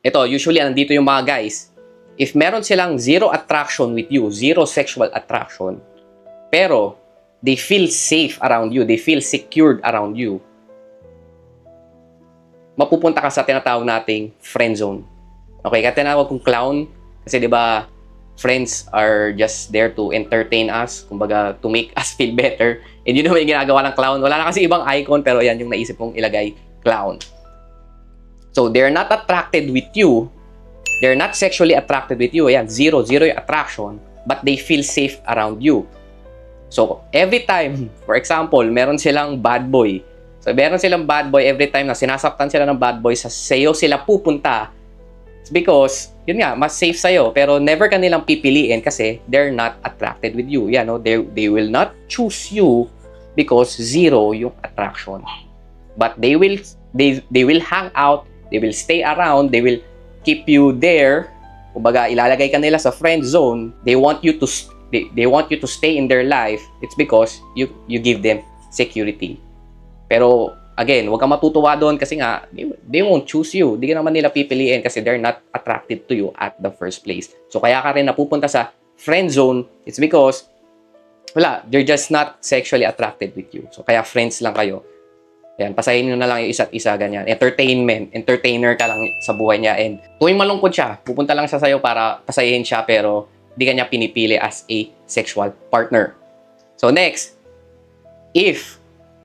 ito, usually, nandito yung mga guys. If meron silang zero attraction with you, zero sexual attraction, pero they feel safe around you, they feel secured around you, mapupunta ka sa tinatawag nating friend zone. Okay, kaya tinawag kong clown kasi 'di ba, friends are just there to entertain us, kumbaga to make us feel better. And yun naman yung ginagawa ng clown. Wala na kasi ibang icon, pero yan yung naisip kong ilagay, clown. So they're not attracted with you. They're not sexually attracted with you. Ayan, zero yung attraction, but they feel safe around you. So every time, for example, meron silang bad boy. So meron silang bad boy, every time na sinasaktan sila ng bad boy, sa sayo sila pupunta. It's because, yun nga, mas safe sa'yo. Pero never ka nilang pipiliin kasi they're not attracted with you. Yan, no? They will not choose you because zero yung attraction. But they will hang out, they will stay around, they will keep you there. Kumbaga, ilalagay ka nila sa friend zone. They want you to stay in their life. It's because you give them security. Pero again, huwag kang matutuwa doon kasi nga, they won't choose you. Di ka naman nila pipiliin kasi they're not attracted to you at the first place. So, kaya ka rin napupunta sa friend zone, it's because, they're just not sexually attracted with you. So, kaya friends lang kayo. Ayan, pasahin nyo na lang yung isa't isa, ganyan. Entertainer ka lang sa buhay niya. And tuwing malungkot siya, pupunta lang siya sa'yo para pasahin siya, pero di ka niya pinipili as a sexual partner. So, next, if